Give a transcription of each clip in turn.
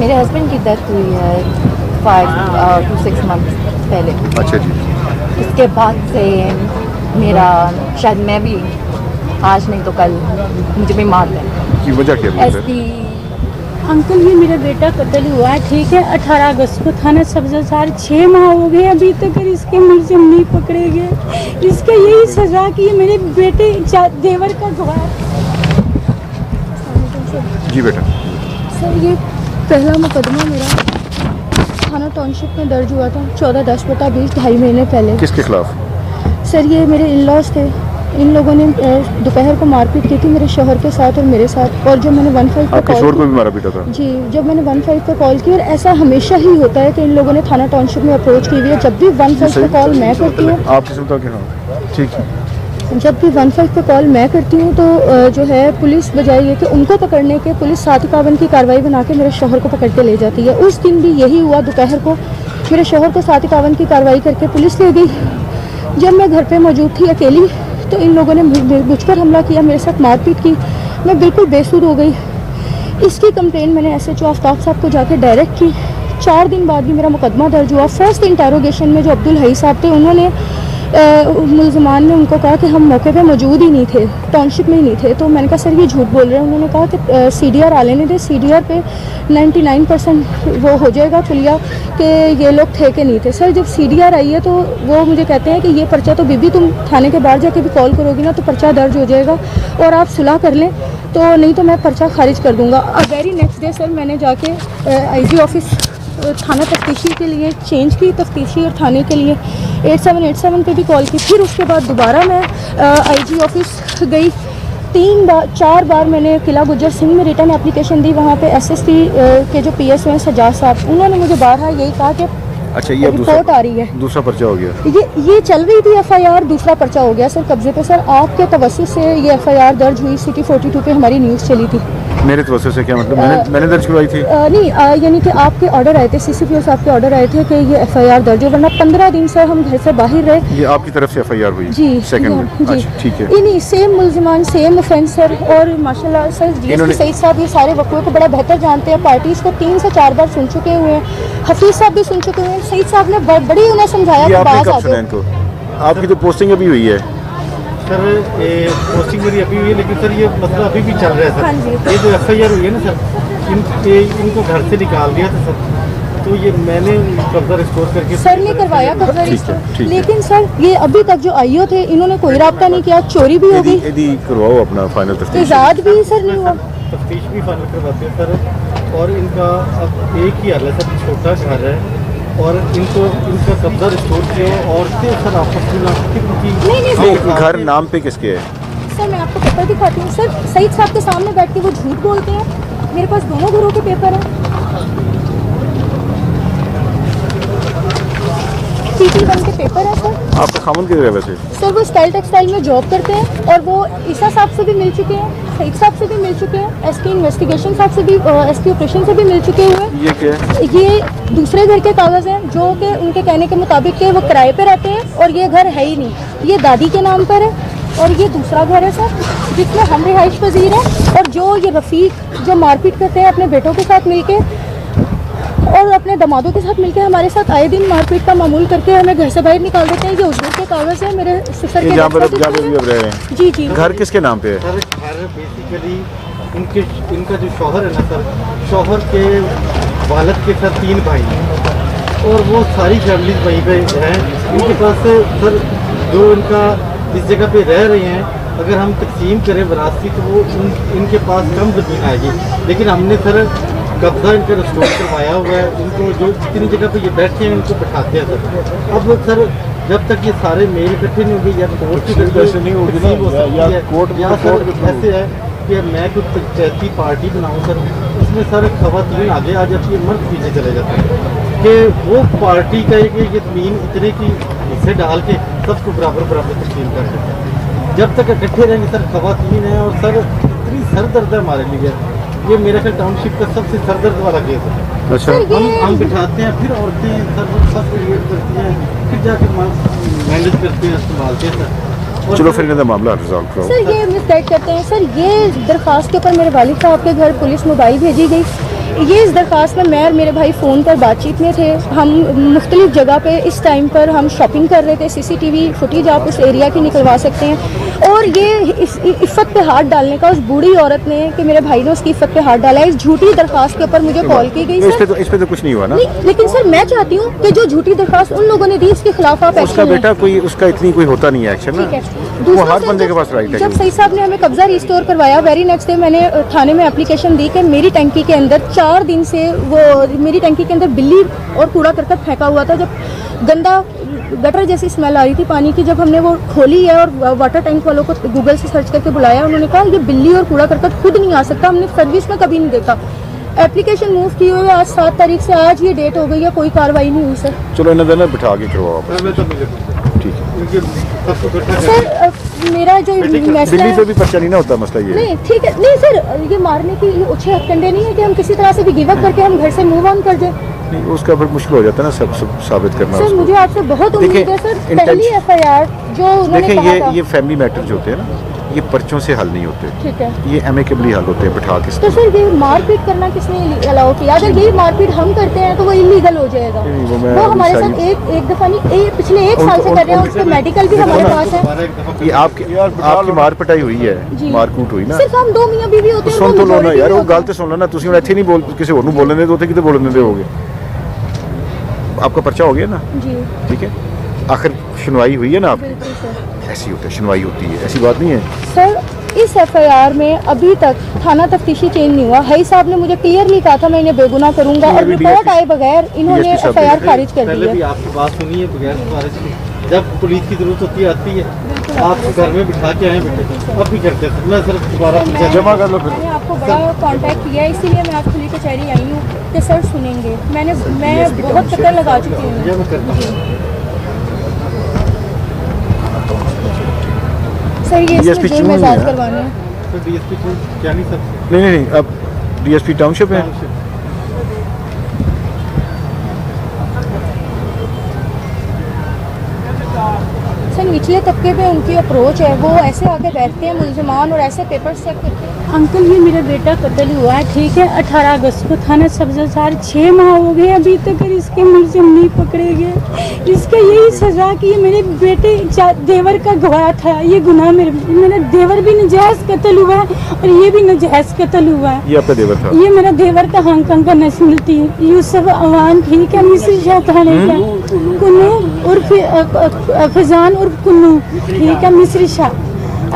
मेरे हस्बैंड की डेथ हुई है 5 to 6 मंथ पहले। अच्छा जी। इसके बाद से मेरा शायद मैं भी आज नहीं तो कल मुझे भी मार दें। की वजह क्या है सर? अंकल ये मेरा बेटा कत्ल हुआ है, ठीक है, 18 अगस्त को थाना सब्ज़ार 6 माह हो गए अभी तक इसके मुलजिम नहीं पकड़े गए। इसका यही सजा कि मेरे बेटे देवर का गवाह। जी बेटा। सर ये पहला मुकदमा मेरा थाना टाउनशिप में दर्ज हुआ था 14/10/20 2.5 महीने पहले। किसके खिलाफ? सर ये मेरे इन-लॉज थे, इन लोगों ने दोपहर को मारपीट की थी मेरे शौहर के साथ और मेरे साथ। और जब मैंने 15 पे आपके शौहर को भी मारा पीटा था? जी, जब मैंने 15 पे कॉल की, और ऐसा हमेशा ही होता है कि इन लोगों ने थाना टाउनशिप में अप्रोच की हुई है। जब भी 15 पे कॉल मैं करती हूँ, आप किस मुताबिक? हाँ ठीक है। जब भी 15 पे कॉल मैं करती हूँ तो जो है पुलिस बजाय ये कि उनको पकड़ने के, पुलिस 751 की कार्रवाई बना के मेरे शौहर को पकड़ के ले जाती है। उस दिन भी यही हुआ, दोपहर को मेरे शौहर को 751 की कार्रवाई करके पुलिस ले गई। जब मैं घर पे मौजूद थी अकेली तो इन लोगों ने मुझ पर हमला किया, मेरे साथ मारपीट की, मैं बिल्कुल बेसुध हो गई। इसकी कंप्लेंट मैंने SHO आफ्ताब साहब को जाके डायरेक्ट की। 4 दिन बाद भी मेरा मुकदमा दर्ज हुआ। फर्स्ट इंटेरोगेशन में जो अब्दुल हई साहब थे, उन्होंने मुलजमान ने उनको कहा कि हम मौके पे मौजूद ही नहीं थे, टाउनशिप में ही नहीं थे। तो मैंने कहा सर ये झूठ बोल रहे हैं। उन्होंने कहा कि CDR आ लेने थे, CDR पे 99% वो हो जाएगा पुलिया कि ये लोग थे कि नहीं थे। सर जब CDR आई है तो वो मुझे कहते हैं कि ये पर्चा तो बीबी तुम थाने के बाहर जाके भी कॉल करोगी ना तो पर्चा दर्ज हो जाएगा और आप सुलह कर लें, तो नहीं तो मैं पर्चा खारिज कर दूँगा। वेरी नेक्स्ट डे सर मैंने जाके IG ऑफिस थाना तफ्तीशी के लिए चेंज की, तफ्तीशी और थाने के लिए 8787 पे भी कॉल की। फिर उसके बाद दोबारा मैं IG ऑफिस गई। 4 बार मैंने किला गुज्जर सिंह में रिटर्न एप्लीकेशन दी। वहाँ पे SSP के जो PSO हैं सजाद साहब, उन्होंने मुझे बारहा यही कहा कि अच्छा ये रिपोर्ट आ रही है, दूसरा पर्चा हो गया। ये चल रही थी FIR, दूसरा पर्चा हो गया सर कब्जे पे। सर आपके तवज्जुह से ये FIR दर्ज हुई, सिटी 42 पे हमारी न्यूज़ चली थी। मेरे तवज्जुह से क्या मतलब? मैंने दर्ज करवाई थी? नहीं, यानी कि आपके ऑर्डर आए थे, CCPO साहब के ऑर्डर आए थे कि ये FIR दर्ज हो, वरना 15 दिन से हम घर से बाहर रहे। ये आपकी तरफ से FIR हुई? जी सेकंड में? जी अच्छा ठीक है। नहीं, सेम मुल्जिमान, सेम ऑफेंस सर। और माशाल्लाह सर DSP सईद साहब ये सारे वक़्तों को बड़ा बेहतर जानते हैं। पार्टीज़ को 3 से 4 बार सुन चुके हुए हैं, हफीज़ साहब भी सुन चुके हुए हैं। सईद साहब ने बड़ी उन्हें समझाया कि बात आ जाए। इनको आपकी तो पोस्टिंग अभी हुई है सर, पोस्टिंग मेरी अभी हुई है, लेकिन सर ये मसला अभी भी चल रहा है सर। हाँ जी। ये जो FIR हुई है ना सर, इनको घर से निकाल दिया था सर, तो ये मैंने कब्जा रिस्टोर करके सर ने करवाया कब्जा रिस्टोर, लेकिन सर ये अभी तक जो IO थे इन्होंने कोई रब्ता नहीं किया, चोरी भी हो गई। यदि करवाओ अपना फाइनल तफ्तीश, इजाद भी सर नहीं हुआ, तफ्तीश भी फाइनल करवाते हैं सर। और इनका अब एक ही हाल है सर, छोटा घर है और इनका कब्जा रिस्टोर किया और फिर सर आपस में नहीं घर नाम पे किसके है? सर मैं आपको पेपर दिखाती हूँ सर। सईद साहब के सामने बैठ के वो झूठ बोलते हैं। मेरे पास दोनों घरों के पेपर हैं। CT1 के पेपर है सर। आपका खामन किधर है वैसे? सर वो स्टाइल टेक्सटाइल में जॉब करते हैं और वो ईसा साहब से भी मिल चुके हैं, सईद साहब से भी मिल चुके हैं, SP इन्वेस्टिगेशन साहब से भी, SP ऑपरेशन से भी मिल चुके हुए हैं। ये क्या है? ये दूसरे घर के कागज़ हैं जो कि उनके कहने के मुताबिक के वो किराए पे रहते हैं और ये घर है ही नहीं, ये दादी के नाम पर है। और ये दूसरा घर है सर जिसमें हम रिहाइश पजीर हैं। और जो ये रफ़ीक जो मारपीट करते हैं अपने बेटों के साथ मिलके और अपने दामादों के साथ मिलके हमारे साथ आए दिन मारपीट का मामूल करके हमें घर से बाहर निकाल देते हैं। ये उस घर के कागज़ है मेरे सिस्टर के। जहाँ पर भी अब रह रहे हैं? जी जी। घर किसके नाम पे है? सर घर बेसिकली इनका जो शौहर है ना सर, शौहर के वालिद के सर 3 भाई हैं और वो सारी फैमिली वहीं पे हैं। इनके पास सर जो इनका इस जगह पे रह रहे हैं, अगर हम तकसीम करें वरासती तो वो इनके पास कम ज़मीन आएगी, लेकिन हमने सर कब्जा इनका रिस्टोर करवाया हुआ है। इनको जो जितनी जगह पे ये बैठे हैं इनको बैठाते हैं सर। अब सर जब तक ये सारे मेल इकट्ठे नहीं होंगे या कोर्ट की दरखास्त नहीं होगी या कोर्ट या सर ऐसे है कि मैं कुछ पंचायती पार्टी बनाऊँ सर, उसमें सर ख़वातीन आगे आ जाती है, मर्द पीछे चले जाते हैं कि वो पार्टी का ये ज़मीन इतने की हिस्से डाल के सबको बराबर बराबर तकसीम कर देते हैं। जब तक इकट्ठे रहेंगे सर ख़वातीन है और सर इतनी सरदर्द है हमारे लिए। ये मेरे ख्याल टाउनशिप का सबसे सरदर्द वाला केस है। अच्छा हम बिठाते हैं, फिर औरतें सर सब क्रिएट करती हैं, फिर जाके मैनेज करते हैं, संभालते हैं सर। चलो फिर इनका मामला रिजॉल्व करो। सर ये मिसगाइड करते हैं सर। ये दरख्वास्त के ऊपर मेरे वालिद साहब के घर पुलिस मोबाइल भेजी गई। ये इस दरख्वास्त में मैं और मेरे भाई फ़ोन पर बातचीत में थे। हम मुख्तलिफ जगह पे इस टाइम पर हम शॉपिंग कर रहे थे। सीसीटीवी फुटेज आप उस एरिया की निकलवा सकते हैं। और ये इफ़्फ़त पे हाथ डालने का उस बूढ़ी औरत ने, कि मेरे भाई ने उसकी इफ़्फ़त पे हाथ डाला है, इस झूठी दरख्वास्त के ऊपर मुझे कॉल की गई। इस पे तो कुछ नहीं हुआ ना। नहीं, लेकिन सर मैं चाहती हूँ कि जो झूठी दरख्वास्त उन लोगों ने दी इसके खिलाफ आप उसका एक्शन लें। बेटा कोई उसका इतनी कोई होता नहीं है एक्शन ना। ठीक है। वो दूसरा हर सर, बंदे के पास राइट है। जब सही साहब ने हमें कब्जा रिस्टोर करवाया, वेरी नेक्स्ट डे मैंने थाने में एप्लीकेशन दी कि मेरी टंकी के अंदर 4 दिन से वो मेरी टंकी के अंदर बिल्ली और कूड़ा करकट फेंका हुआ था। जब गंदा गटर जैसी स्मेल आ रही थी पानी की, जब हमने वो खोली है और वाटर टैंक वालों को गूगल से सर्च करके बुलाया, उन्होंने कहा ये बिल्ली और कूड़ा करकट खुद नहीं आ सकता, हमने सर्विस में कभी नहीं देखा। एप्लीकेशन मूव की हुई है आज 7 तारीख से, आज ये डेट हो गई है, कोई कार्रवाई नहीं हुई सर। चलो इन्हें देना बिठा के करवाओ आप। मैं तो मिले ठीक है। उनके सबको इकट्ठा कर सर मेरा जो मसला दिल्ली है, पे भी पर्चा नहीं ना होता, मसला ये है। नहीं ठीक है, नहीं सर ये मारने की ये अच्छे हथकंडे नहीं है कि हम किसी तरह से भी गिव अप करके हम घर से मूव ऑन कर दें। नहीं, उसका फिर मुश्किल हो जाता है ना सब साबित करना सर उसको। मुझे आपसे बहुत उम्मीद देखिए, है सर। intention- पहली एफआईआर जो उन्होंने देखें कहा था, ये फैमिली मैटर जो होते हैं ना, ये पर्चों से हल नहीं होते, ठीक है। ये एमिकेबली हल होते हैं बिठा के। तो सर ये मारपीट करना किसने अलाउ किया? अगर ये मारपीट हम करते हैं तो वो इलीगल हो जाएगा। नहीं, वो मैं वो हमारे अभी साथ एक दफा नहीं, पिछले 1 साल से कर रहे हैं, उसके मेडिकल भी हमारे पास है। दोबारा एक दफा ये आपकी मार पिटाई हुई है, जी। मारकूट हुई ना। सिर्फ हम 2 मियां बीवी होते हैं, सुन वो तो लो ना majority यार, वो होते गल हैं। तो सुन लो ना। तुसी हुण इत्थे नहीं बोल किसी होर नूं बोलने दे, तो उत्थे किते बोलने दे होगे। आपका पर्चा हो गया ना, जी ठीक है। आखिर सुनवाई हुई है ना आपकी। बिल्कुल सर। ऐसी होता है, सुनवाई होती है, ऐसी बात नहीं है। सर इस एफआईआर में अभी तक थाना तफ्तीशी चेंज नहीं हुआ। हाई साहब ने मुझे क्लियरली कहा था मैं इन्हें बेगुनाह करूंगा, और अभी रिपोर्ट DSP आए बगैर इन्होंने DSP साहब एफआईआर ने- खारिज कर दी पहले भी है। आपकी बात सुनी है बगैर सिफारिश की। जब पुलिस की जरूरत होती है आती है, आप घर में बिठा के आए बेटे, अब भी करते हैं। मैं सिर्फ दोबारा पूछा जमा कर लो फिर। मैंने आपको बड़ा कांटेक्ट किया है, इसीलिए मैं आज खुली कचहरी आई हूँ कि सर सुनेंगे। मैं बहुत चक्कर लगा चुकी हूँ। ये मैं करता हूँ। सर ये DSP इसमें जेल क्यों में नहीं इजाज है? करवाने हैं। तो डीएसपी को क्या नहीं सकते नहीं, अब डीएसपी टाउनशिप है। सर निचले तबके पे उनकी अप्रोच है, वो ऐसे आके बैठते हैं मुलजमान और ऐसे पेपर चेक करते हैं। अंकल ये मेरा बेटा कत्ल हुआ है, ठीक है, 18 अगस्त को थाना सब्जासार 6 माह हो गए अभी तक इसके मुलजिम नहीं पकड़े गए। इसका यही सजा कि ये मेरे बेटे देवर का गवाह था, ये गुनाह मेरा देवर भी नजायज कत्ल हुआ है और ये भी नजायज कत्ल हुआ है। ये आपका देवर था। ये मेरा देवर का हांगकांग का नस्ल थी, यूसुफ अवान, ठीक है, मिस्र शाह थाने का, कुन्नू और फजान और कुन्नू, ठीक है, मिस्र शाह,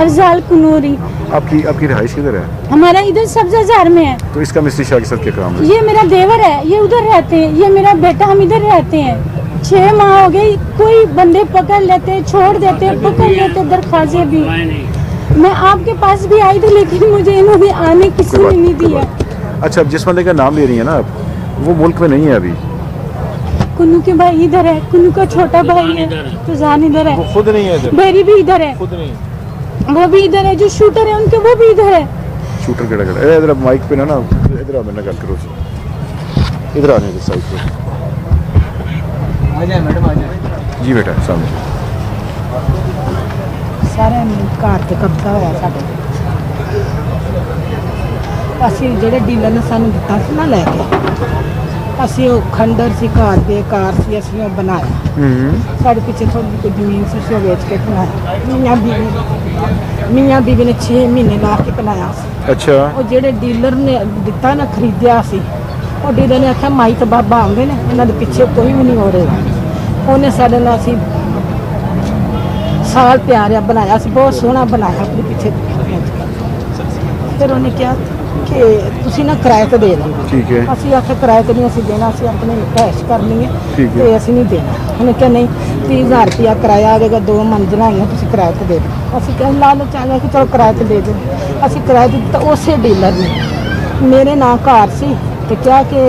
अफजाल कुनूरी। आपकी रिहाइश किधर है? हमारा इधर सब्जाजार में है। तो इसका मिस्त्री शाह के साथ क्या काम है? ये मेरा देवर है, ये उधर रहते हैं, ये मेरा बेटा, हम इधर रहते हैं। 6 माह हो गए, कोई बंदे पकड़ लेते, छोड़ देते, पकड़ लेते, दरख्वास्तें भी। मैं आपके पास भी आई थी लेकिन मुझे इन्होंने आने किसी ने नहीं दिया। अच्छा, अब जिस बंदे का नाम ले रही है ना आप, वो मुल्क में नहीं है अभी। कुन्नू के भाई इधर है, कुन्नू का छोटा भाई है, तुजान इधर है, खुद नहीं है इधर। बेरी भी इधर है, खुद नहीं। वो भी इधर है, जो शूटर है उनके वो भी इधर है। शूटर केड़ा इधर माइक पे ना इधर आ, मेरे गल करो इधर आने दे साइड पे। आ जाए मैडम, आ जाए। जी बेटा सामने। सारे घर ਤੇ ਕਬਜ਼ਾ ਹੋਇਆ ਸਾਡੇ। ਅਸੀਂ ਜਿਹੜੇ ਡੀਲਰ ਨੇ ਸਾਨੂੰ ਦਿੱਤਾ ਸੀ ਨਾ ਲੈ ਕੇ, ਅਸੀਂ ਉਹ ਖੰਡਰ ਸੀ, ਘਰ ਬੇਕਾਰ ਸੀ, ਅਸੀਂ ਉਹ ਬਣਾਇਆ। ਸਾਡੇ ਪਿੱਛੇ ਥੋੜੀ ਜਿਹੀ ਜ਼ਮੀਨ ਸੀ, ਅਸੀਂ ਉਹ ਵੇਚ ਕੇ ਬਣਾਇਆ। ਮੀਆਂ ਬੀਵੀ ਨੇ 6 ਮਹੀਨੇ ਲਾ ਕੇ ਬਣਾਇਆ ਸੀ। अच्छा। ਉਹ ਜਿਹੜੇ ਡੀਲਰ ਨੇ ਦਿੱਤਾ ਨਾ, ਖਰੀਦਿਆ ਸੀ, ਉਹ ਡੀਲਰ ਨੇ ਆਖਿਆ ਮਾਈ ਤੇ ਬਾਬਾ ਆਉਂਦੇ ਨੇ, ਇਹਨਾਂ ਦੇ ਪਿੱਛੇ ਕੋਈ ਵੀ ਨਹੀਂ ਹੋ ਰਿਹਾ। ਉਹਨੇ ਸਾਡੇ ਨਾਲ ਅਸੀਂ ਸਾਲ ਪਿਆਰਿਆ ਬਣਾਇਆ ਸੀ, ਬਹੁਤ ਸੋਹਣਾ ਬਣਾਇਆ ਆਪਣੇ ਪਿੱਛੇ। ਫਿਰ ਉਹਨੇ ਕਿਹਾ ਕਿ ਤੁਸੀਂ ਨਾ ਕਿਰਾਏ ਤੇ ਦੇ ਦਿਓ। ठीक है। ਅਸੀਂ ਆਖਿਆ ਕਿਰਾਏ ਤੇ ਨਹੀਂ ਅਸੀਂ ਦੇਣਾ, ਅਸੀਂ ਆਪਣੇ ਕੈਸ਼ ਕਰਨੀ ਹੈ ਠੀਕ ਹੈ। ਤੇ ਅਸੀਂ ਨਹੀਂ ਦੇਣਾ। ਉਹਨੇ ਕਿਹਾ ਨਹੀਂ 30,000 ਰੁਪਇਆ ਕਿਰਾਇਆ ਆਵੇਗਾ, 2 ਮੰਜ਼ਿਲਾਂ ਆਈਆਂ, ਤੁਸੀਂ ਕਿਰਾਏ ਤੇ ਦੇ ਦਿਓ। ਅਸੀਂ ਕਿਹਾ ਲਾਲਚ ਆ ਗਿਆ ਕਿ ਚਲੋ ਕਿਰਾਏ ਤੇ ਦੇ ਦਿਓ। ਅਸੀਂ ਕਿਰਾਏ ਤੇ ਦਿੱਤਾ। ਉਸੇ ਡੀਲਰ ਨੇ ਮੇਰੇ ਨਾਂ ਘਰ ਸੀ ਤੇ ਕਿਹਾ ਕਿ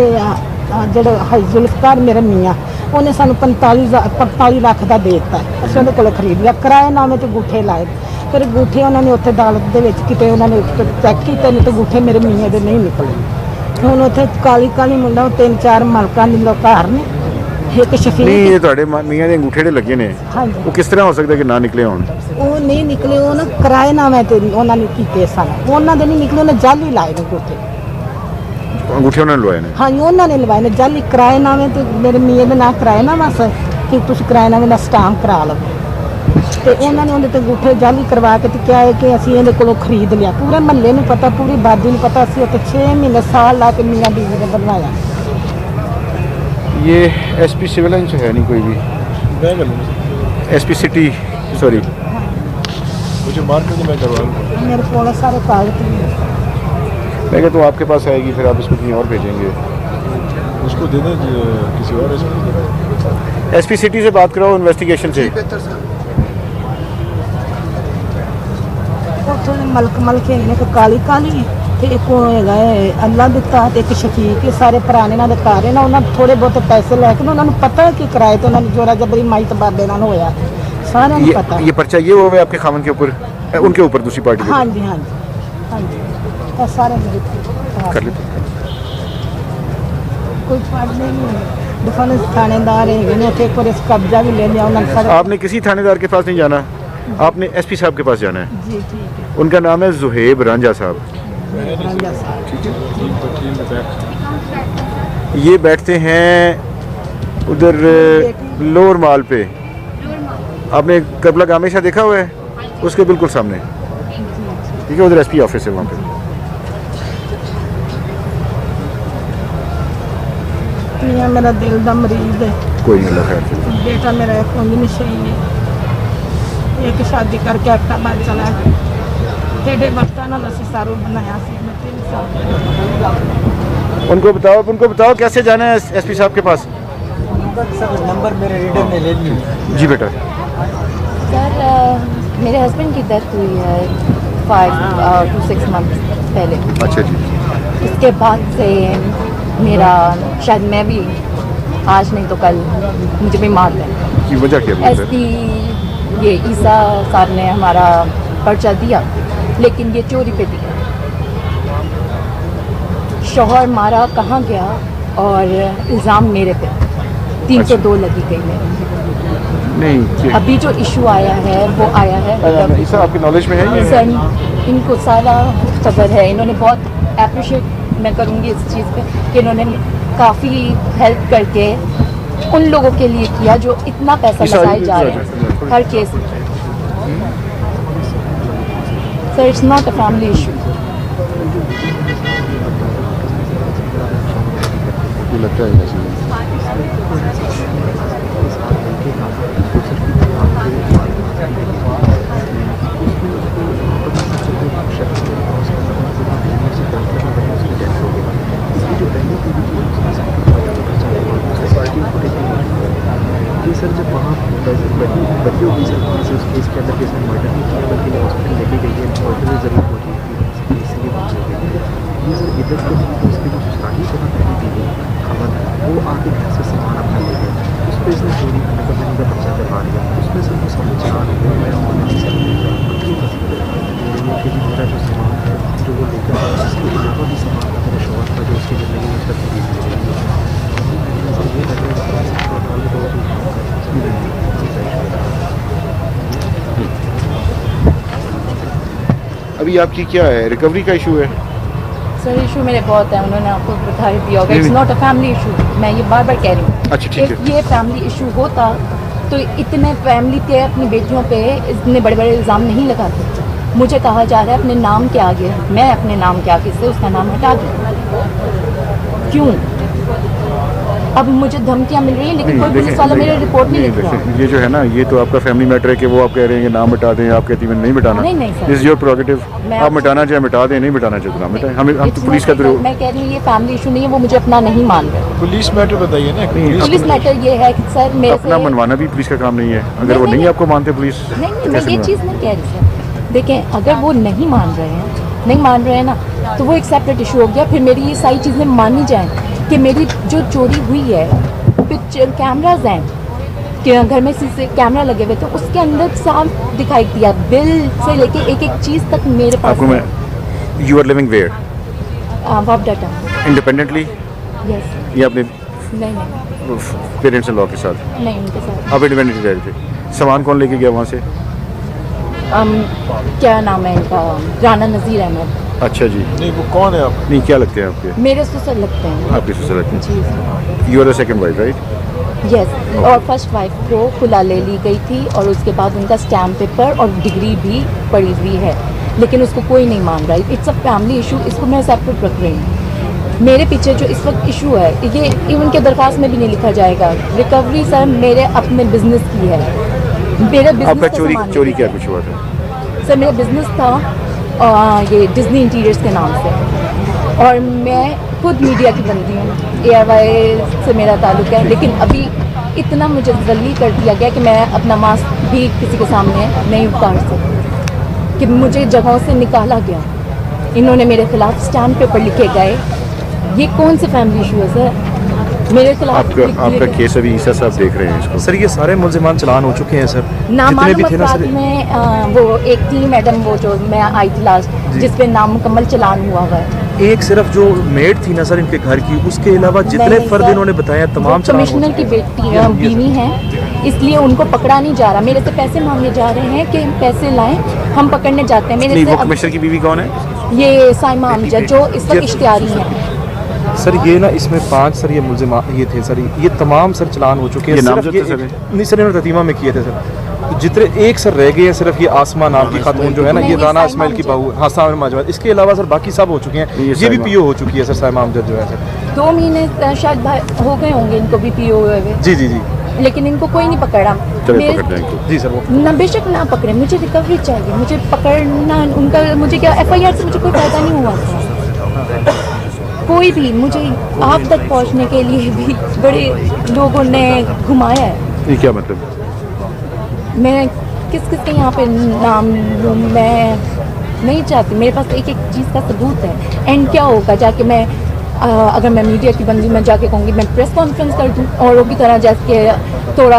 ਜਿਹੜਾ ਹਾਈ ਜ਼ੁਲਫਕਾਰ ਮੇਰੇ ਮੀਆਂ, ਉਹਨੇ ਸਾਨੂੰ 45 ਲੱਖ ਦਾ ਦੇ ਦਿੱਤਾ। ਅਸੀਂ ਉਹਦੇ ਕੋਲੋਂ ਖਰੀਦ ਲਿਆ, ਕਿਰਾਏ ਨਾਮੇ ਤੇ ਗੂਠੇ ਲਾਏ। ਫਿਰ ਗੂਠੇ ਉਹਨਾਂ ਨੇ ਉੱਥੇ ਅਦਾਲਤ ਦੇ ਵਿੱਚ ਕਿਤੇ ਉਹਨਾਂ ਨੇ ਚੈੱਕ ਕੀਤੇ, ਨਹੀਂ ਤਾਂ ਗੂਠੇ ਮੇਰੇ ਮੀਆਂ ਦੇ ਨਹੀਂ ਨਿਕਲੇ। ਹੁਣ ਉੱਥੇ ਕਾਲੀ ਕਾਲੀ ਮੁੰਡਾ, ਉਹ 3-4 ਮਾਲਕਾਂ ਦੇ ਲੋਕ ਘਰ ਨੇ, ਇੱਕ नहीं, ਸ਼ਫੀਕ। ये ਤੁਹਾਡੇ ਮੀਆਂ ਦੇ ਅੰਗੂਠੇ ਜਿਹੜੇ ਲੱਗੇ ਨੇ, ਹਾਂਜੀ, ਉਹ ਕਿਸ ਤਰ੍ਹਾਂ ਹੋ ਸਕਦਾ ਕਿ ਨਾ ਨਿਕਲੇ ਹੋਣ? ਉਹ ਨਹੀਂ ਨਿਕਲੇ। ਉਹ ਨਾ ਕਿਰਾਏ ਨਾਮੇ ਤੇ ਉਹਨਾਂ ਨੇ ਕੀਤੇ ਸਨ, ਉਹਨਾਂ ਦੇ ਨਹੀਂ ਨਿਕਲੇ, ਉਹਨੇ ਜਾਲੀ ਲਾਏ ਨੇ ਗੂਠੇ। अंगूठे उन्होंने लवाए ने हाँ जी उन्होंने लवाए ने जाली किराएनामे तो मेरे मियाँ ਦੇ ਨਾਂ ਕਿਰਾਏਨਾਮਾ ਸੀ ਕਿ ਤੁਸੀਂ ਕਿਰਾਏਨਾਮੇ ਦਾ ਸਟਾਂਪ ਕਰਾ ਲਓ ਤੇ ਉਹਨਾਂ ਨੇ ਉਹਦੇ ਤੇ ਅੰਗੂਠੇ ਜਾਲੀ ਕਰਵਾ ਕੇ ਤੇ ਕਿਹਾ ਹੈ ਕਿ ਅਸੀਂ ਇਹਦੇ ਕੋਲੋਂ ਖਰੀਦ ਲਿਆ ਪੂਰੇ ਮਹੱਲੇ ਨੂੰ ਪਤਾ ਪੂਰੀ ਬਾਦੀ ਨੂੰ ਪਤਾ ਸੀ ਉੱਥੇ 6 ਮਹੀਨੇ ਸਾਲ ਲਾ ਕੇ ਮੀਆਂ ਬੀਵੀ ਨੇ ਬਣਵਾਇਆ ये एसपी सिविल लाइन से है नहीं कोई भी एसपी सिटी सॉरी मुझे मार्केट में करवा ਮੇਰੇ ਕੋਲ ਸਾਰੇ ਕਾਗਜ਼ ਨੇ मैं कहता हूँ आपके पास आएगी फिर आप इसको कहीं और भेजेंगे उसको दे दें किसी और इसको एसपी सिटी से बात कराओ इन्वेस्टिगेशन से ਉੱਥੋਂ ਦੇ ਮਲਕ ਹੈਗੇ ਨੇ ਇੱਕ ਕਾਲੀ ਕਾਲੀ ਤੇ ਇੱਕ ਉਹ ਹੈਗਾ ਹੈ ਅੱਲਾ ਦਿੱਤਾ ਤੇ ਇੱਕ ਸ਼ਫੀਕ ਇਹ ਸਾਰੇ ਪੁਰਾਣੇ ਨਾਲ ਦੇ ਘਰ ਹੈ ਨਾ ਉਹਨਾਂ ਥੋੜੇ ਬਹੁਤ ਪੈਸੇ ਲੈ ਕੇ ਨਾ ਉਹਨਾਂ ਨੂੰ ਪਤਾ ਕਿ ਕਿਰਾਏ ਤੇ ਉਹਨਾਂ ਨੂੰ ਜੋਰਾ ਜਬਰੀ ਮਾਈਤ ਬਾਬੇ ਨਾਲ ਹੋਇਆ ਸਾਰਿਆਂ ਨੂੰ ਪਤਾ ये पर्चा ये हुआ है आपके खामन के ऊपर उनके ऊपर दूसरी पार्टी के ਹਾਂਜੀ ਹਾਂਜੀ ਹਾਂਜੀ ਇਹ ਸਾਰੇ ਮੇਰੇ ऊपर। कर लेते हैं। ਕੋਈ ਫਰਕ ਨਹੀਂ डिफेंस थानेदार है ने थे पर इस कब्जा भी ले लिया उन्होंने सारा आपने किसी थानेदार के पास नहीं जाना आपने एसपी साहब के पास जाना है जी ठीक है उनका नाम है जुहेब रांझा साहब रांझा साहब ये बैठते हैं उधर लोअर माल पे आपने करबला गामेशा देखा हुआ है उसके बिल्कुल सामने ठीक है उधर एसपी ऑफिस है वहाँ पे मियां मेरा दिल दा मरीज है कोई नहीं अल्लाह खैर करे। बेटा मेरा एक कुंज नशई है एक शादी करके अहमदाबाद चला तेरे वक्ता ना लसी सारू बनाया सी मैं 3 साल उनको बताओ कैसे जाना है एसपी साहब के पास सर नंबर मेरे रीडर ने ले लिया जी बेटा सर मेरे हस्बैंड की डेथ हुई है 5 to 6 मंथ पहले। अच्छा जी इसके बाद से मेरा शायद मैं भी आज नहीं तो कल मुझे भी मार दें। की वजह क्या है एसपी ये ईसा साहब ने हमारा पर्चा दिया लेकिन ये चोरी पे दिया। शौहर मारा कहाँ गया और इल्ज़ाम मेरे पे 302 लगी गई मेरे। नहीं कि- अभी जो इशू आया है वो आया है ईसा आपकी नॉलेज में है ये सर इनको सारा खबर है। इन्होंने बहुत अप्रिशिएट मैं करूँगी इस चीज़ पे कि इन्होंने काफ़ी हेल्प करके उन लोगों के लिए किया जो इतना पैसा इस- लगाए जा रहे हैं हर केस में। Sir it's not a family issue. मुझे लगता है ऐसे ही। सर जब वहाँ बच्ची हो गई सर वहाँ से उस केस के अंदर केस में मर्डर नहीं किया बल्कि हॉस्पिटल लेके गई है हॉस्पिटल ज़रूर पहुँची थी इसलिए पहुँच गई ये सर इधर के उसके जो स्टार्टिंग से पहली थी खबर वो आके घर से सामान अपना ले गया उस पर इसने चोरी करने का मैंने का बच्चा करवा दिया उसमें सर वो समाचार हुए मैं कि मेरा जो सामान है जो वो लेकर इसके अलावा भी सामान था मेरे शौहर का जो उसकी ज़िंदगी में उसका चोरी हो गई सर ये लग रहा है अभी आपकी क्या है रिकवरी का इशू है सर इशू मेरे बहुत है उन्होंने आपको बता ही दिया होगा नहीं, इट्स नहीं। Not a family issue. मैं ये बार बार कह रही हूँ अच्छा ठीक है ये फैमिली इशू होता तो इतने फैमिली पे अपनी बेटियों पे इतने बड़े बड़े इल्ज़ाम नहीं लगाते। मुझे कहा जा रहा है अपने नाम के आगे मैं अपने नाम के आगे से उसका नाम हटा दूँ क्यों? अब मुझे धमकियाँ मिल रही हैं लेकिन कोई पुलिस वाला मेरी रिपोर्ट नहीं लिख रहा। देखिए ये जो है ना ये तो आपका फैमिली मैटर है कि वो आप कह रहे हैं कि नाम मिटा दें आप कहती हैं नहीं मिटाना नहीं, नहीं, sir. This is your purgative मैं आप मिटाना चाहे मिटा दें नहीं मिटाना चाहे तो ना मिटाएं हम It's तो पुलिस का not तो like- मैं कह रही हूँ ये फैमिली इशू नहीं है वो मुझे अपना नहीं मान रहे। पुलिस मैटर बताइए ना पुलिस मैटर ये है कि सर मेरे अपना से मनवाना भी पुलिस का काम नहीं है अगर वो नहीं, नहीं नहीं। आपको मानते पुलिस नहीं तो नहीं मैं कैसे ये मनवा- चीज़ नहीं कह रही सर। देखें अगर वो नहीं मान रहे हैं ना तो वो एक सेपरेट इशू हो गया। फिर मेरी ये सारी चीज़ें मानी जाएं कि मेरी जो चोरी हुई है पिक्चर कैमराज हैं कि घर में सीसी कैमरा लगे हुए थे उसके अंदर साफ दिखाई दिया बिल से लेके एक एक चीज़ तक मेरे पास आपको मैं यू आर लिविंग वेयर वॉप डाटा इंडिपेंडेंटली यस या अपने नहीं पेरेंट्स इन लॉ के साथ नहीं उनके साथ आप इंडिपेंडेंटली रह रहे थे सामान कौन लेके गया वहाँ से क्या नाम है इनका राना नज़ीर अहमद अच्छा जी, नहीं वो कौन है आप? नहीं क्या लगते हैं आपके? मेरे ससुर लगते हैं। आपके ससुर लगते हैं। जी you are the second wife right? Yes, और फर्स्ट वाइफ को खुला ले ली गई थी और उसके बाद उनका स्टैम्प पेपर और डिग्री भी पड़ी हुई है, लेकिन उसको कोई नहीं मान रहा है। इट्स अ फैमिली इशू, इसको मैं सेपरेट रख रही हूँ। मेरे पीछे जो इस वक्त इशू है ये इवन के दरख्वास्त में भी नहीं लिखा जाएगा। रिकवरी सर मेरे अपने बिजनेस की है, मेरा बिजनेस आपका का चोरी सामान चोरी है। क्या कुछ हुआ था? सर मेरा बिजनेस था ये डिज्नी इंटीरियर्स के नाम से, और मैं खुद मीडिया की बंदी हूँ, ARY से मेरा ताल्लुक है। लेकिन अभी इतना मुझे जलील कर दिया गया कि मैं अपना मास्क भी किसी के सामने नहीं उतार सकती, कि मुझे जगहों से निकाला गया। इन्होंने मेरे खिलाफ स्टैम्प पेपर लिखे गए। ये कौन से फैमिली इशू है सर? मेरे खिलाफ आपका केस अभी ईसा साहब देख रहे हैं इसको। सर ये सारे मुल्जिमान चलान हो चुके हैं सर, नामालूम अफराद में वो एक थी मैडम, वो जो मैं आई थी लास्ट, जिस पे नामुकम्मल चलान हुआ है। एक सिर्फ जो मेड थी ना सर इनके घर की, उसके अलावा जितने नहीं फर्द सर, इन्होंने बताया तमाम चलान हो कमिश्नर की चुके हैं। बेटी बीवी हैं, इसलिए उनको पकड़ा नहीं जा रहा। मेरे से पैसे मांगे जा रहे हैं कि पैसे लाएं, हम पकड़ने जाते हैं। नहीं मेरे वो से कमिश्नर की बीवी कौन है? ये साइमा अमजद जो इस वक्त इश्तिहारी हैं। सर ये ना इसमें 5 सर ये मुल्जिमा ये थे सर, ये तमाम सर चलान हो चुके हैं। ये सिर्फ नामजद थे सर? नहीं सर इन्होंने ततीमा में किए थे सर। जितने एक सर रह गए हैं सिर्फ ये आसमा नाम की खातून जो है ना, ये नहीं, राना साइमा इस्माइल की अमजद। बहू, हाँ साइमा अमजद। इसके अलावा सर बाकी सब हो चुके हैं। ये ये भी साइमा। PO हो चुकी है सर, साइमा अमजद जो है सर। 2 महीने शायद हो गए होंगे इनको भी PO हुए हुए, जी जी जी लेकिन इनको कोई नहीं पकड़ा। चलिए मेरे- पकड़ जाएंगे। जी सर वो ना बेशक ना पकड़े, मुझे रिकवरी चाहिए, मुझे पकड़ना उनका, मुझे क्या FIR से मुझे कोई फायदा नहीं हुआ था। कोई भी मुझे आप तक पहुंचने के लिए भी बड़े लोगों ने घुमाया है। ये क्या मतलब? मैं किस किस के यहाँ पे नाम लूँ, मैं नहीं चाहती। मेरे पास एक एक चीज़ का सबूत है। एंड क्या होगा जाके मैं अगर मैं मीडिया की बंदी मैं जाके कहूँगी मैं प्रेस कॉन्फ्रेंस कर दूँ औरों की तरह, जैसे थोड़ा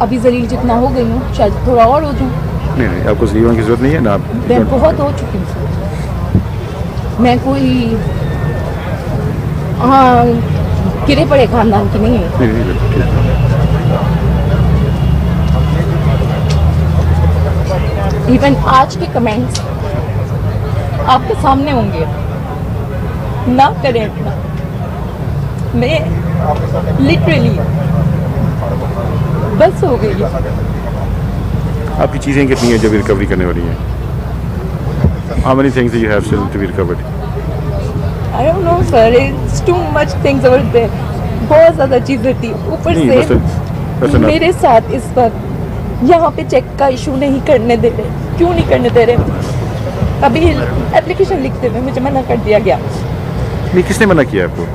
अभी जलील जितना हो गई हूँ शायद थोड़ा और हो जाऊँ। नहीं आपको जलील होने की जरूरत नहीं है ना। मैं बहुत हो चुकी हूँ। मैं कोई हाँ गिरे पड़े खानदान की नहीं है। नहीं, ठीक है। इवन आज के कमेंट्स आपके सामने होंगे, ना करें इतना। मैं लिटरली बस हो गई। आपकी चीज़ें कितनी हैं जब रिकवरी करने वाली हैं? How many things do you have still to be recovered? I don't know sir, it's too much things over there. बहुत ज़्यादा चीज़ें थी। ऊपर नहीं, से वैसे ना। मेरे साथ इस वक्त यहाँ पे चेक का इशू नहीं करने दे रहे। क्यों नहीं करने दे रहे? अभी एप्लीकेशन लिखते हुए मुझे मना कर दिया गया नहीं किसने मना किया आपको?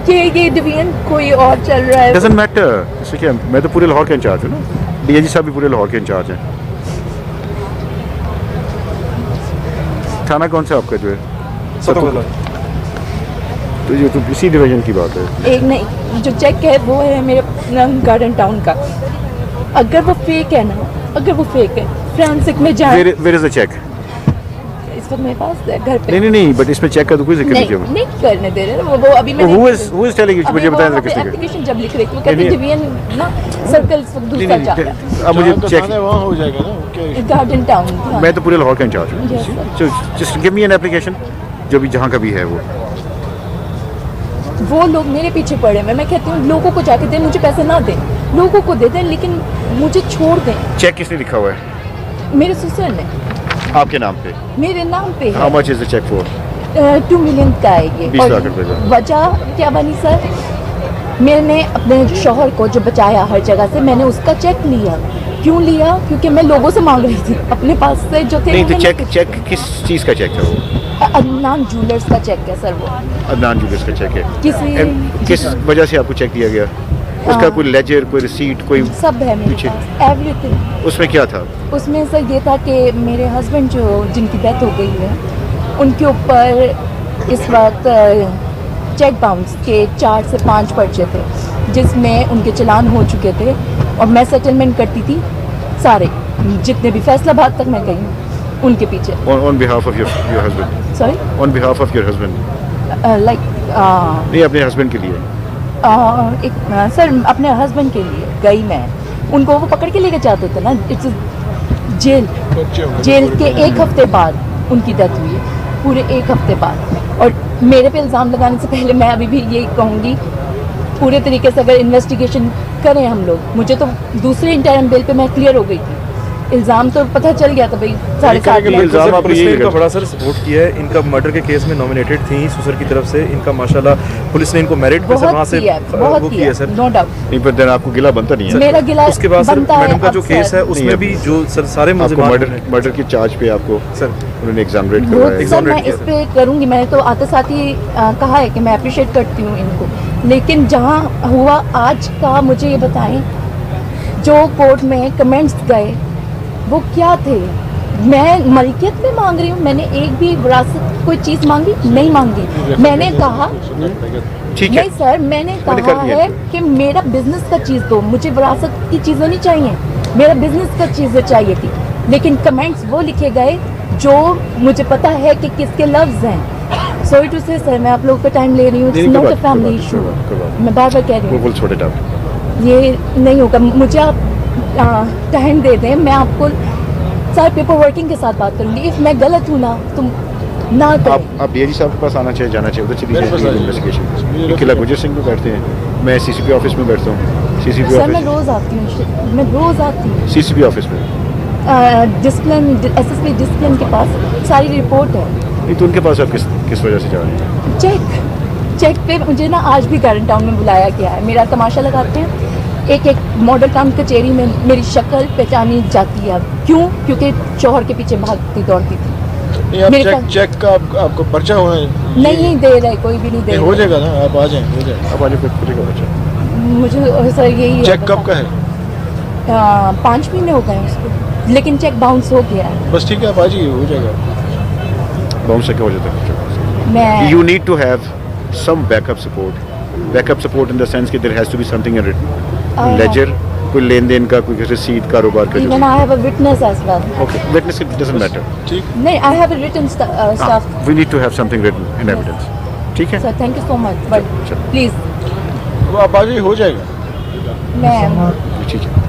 कि ये डिवीजन कोई और चल रहा है। Doesn't matter. इससे क्या, मैं तो पूरे लाहौर के इंचार्ज हूँ ना, DIG साहब भी पूरे लाहौर के इंचार्ज हैं। थाना कौन सा आपका जो है? तो ये तो इसी डिवीजन की बात है। एक नहीं, जो चेक है वो है मेरे गार्डन टाउन का। अगर वो फेक है ना, अगर वो फेक है, फ्रांसिक में जाए। Where is the check? इस वक्त मेरे पास है घर पे। नहीं बट इसमें चेक का तो कोई जिक्र नहीं किया। नहीं करने दे रहे वो अभी मैं Who is telling you? मुझे बताएं जरा किसने किया? एप्लीकेशन जब लिख रही थी वो कहते डिवीजन ना सर्कल दूसरा जा रहा है। अब मुझे चेक, वहाँ हो जाएगा ना क्या? Garden town. मैं तो पूरे लाहौर का इंचार्ज हूँ। Yes, sir. So just give me an application जो भी जहाँ का भी है वो लोग मेरे पीछे पड़े हैं। मैं कहती हूँ लोगों को जाके दें, मुझे पैसे ना दें, लोगों को दे दें लेकिन मुझे छोड़ दें। चेक किसने लिखा हुआ है? मेरे ससुर ने आपके नाम पे? मेरे नाम पे How much is the check for? 2 million का है ये। 20 और लाख रुपए का। वजह क्या बनी सर? मैंने अपने शौहर को जो बचाया हर जगह से, मैंने उसका चेक लिया। क्यों लिया? क्योंकि मैं लोगों से मांग रही थी अपने पास से जो थे। नहीं तो चेक किस चीज़ का चेक था वो? अदनान जूलर्स का चेक है सर वो। अदनान जूलर्स का चेक है। किस वजह से आपको चेक दिया गया? उसका कोई लेजर, कोई रिसीट, कोई सब है मेरे पीछे? पास, एवरीथिंग। उसमें क्या था? उसमें सर ये था कि मेरे हस्बैंड जो जिनकी डेथ हो गई है उनके ऊपर इस वक्त चेक बाउंस के 4 से 5 पर्चे थे जिसमें उनके चालान हो चुके थे और मैं सेटलमेंट करती थी सारे जितने भी फैसलाबाद तक मैं गई हूँ उनके पीछे। On behalf of your husband? Sorry? On behalf of your husband? Like नहीं अपने हस्बैंड के लिए। सर अपने हस्बैंड के लिए गई मैं, उनको वो पकड़ के लेके जाते थे ना। इट्स जेल, बच्चे होंगे जेल के 1 हफ्ते बाद उनकी डेथ हुई है। पूरे 1 हफ्ते बाद। और मेरे पे इल्ज़ाम लगाने से पहले मैं अभी भी यही कहूँगी, पूरे तरीके से अगर इन्वेस्टिगेशन करें हम लोग, मुझे तो दूसरे इंटरम बिल पे मैं क्लियर हो गई थी, इल्ज़ाम तो पता चल गया था भाई 7.5 लाख। इल्ज़ाम आप पुलिस यही ने इनका लगा- बड़ा सर सपोर्ट किया है। इनका मर्डर के केस में नॉमिनेटेड थी सुसर की तरफ से। इनका माशाल्लाह पुलिस ने इनको मेरिट पे सर वहाँ बहुत से किया, वो बहुत किया किया, सर। No doubt. नहीं पर देन आपको गिला बनता नहीं है मेरा गिला उसके बाद सर बनता है मैडम का जो अक्सर। केस है उसमें नहीं, भी जो सर सारे आपको मुल्ज़िम मर्डर की चार्ज पे आपको सर उन्होंने एग्जामिनेट वो करवाया सर exonerate मैं किया इस पे करूँगी, मैंने तो आते साथ ही कहा है कि मैं अप्रिशिएट करती हूँ इनको, लेकिन जहाँ हुआ आज का मुझे ये बताएं, जो कोर्ट में कमेंट्स गए वो क्या थे? मैं मलकियत में मांग रही हूँ, मैंने एक भी विरासत कोई चीज़ मांगी नहीं मांगी। मैंने कहा ठीक है नहीं सर, मैंने कर कहा दिया। है कि मेरा बिजनेस का चीज़ दो, मुझे विरासत की चीज़ें नहीं चाहिए, मेरा बिजनेस का चीज़ें चाहिए थी। लेकिन कमेंट्स वो लिखे गए जो मुझे पता है कि किसके लफ्ज़ हैं। सॉरी टू से सर, मैं आप लोगों का टाइम ले रही हूँ, it's not a family issue. मैं बार बार कह रही हूँ वो छोड़ इट आउट। ये नहीं होगा, मुझे आप टाइम दे दें, मैं आपको सारे पेपर वर्किंग के साथ बात करूँगी। इफ़ मैं गलत हूँ ना तो ना करें। आप डीआईजी साहब के पास आना चाहिए, जाना चाहिए, उधर चली मेरे पास जाए आ जाइए। इन्वेस्टिगेशन। किला गुजर सिंह भी बैठते हैं, मैं सीसीपी ऑफिस में बैठता हूँ, सीसीपी सर मैं ऑफिस रोज़ आती हूँ, मैं रोज़ आती हूँ सीसीपी ऑफिस में। डिसिप्लिन एसएसपी डिसिप्लिन के पास सारी रिपोर्ट है। नहीं तो उनके पास आप किस वजह से जा रहे हैं? चेक पे मुझे ना आज भी गारन टाउन में बुलाया गया है, मेरा तमाशा लगाते हैं। एक मॉडल टाउन कचहरी में मेरी शक्ल पहचानी जाती है। क्यों? क्योंकि शौहर के पीछे भागती दौड़ती थी। नहीं आप मेरे चेक पास- चेक का आपको पर्चा होना है। नहीं दे रहे, कोई भी नहीं दे हो रहे। जाएगा ना, आप आ जाएं, हो जाएगा। अब आने पे अच्छा मुझे सर यही चेक कब का है? 5 महीने हो गए उसको, लेकिन चेक बाउंस हो गया है। बस ठीक है, आप आ जाइए, हो जाएगा। बाउंस हो जाता है। मैं You need to have some backup support in the sense कि there has to be something in written ledger, कोई लेन देन का, कोई रसीद, कारोबार का जो even I have a witness as well. okay witness it doesn't matter, ठीक। नहीं, I have a written stuff. we need to have something written in evidence, ठीक है? Sir thank you so much, but चलो। Please अब आप आ जाइए, हो जाएगा। मैं ठीक है।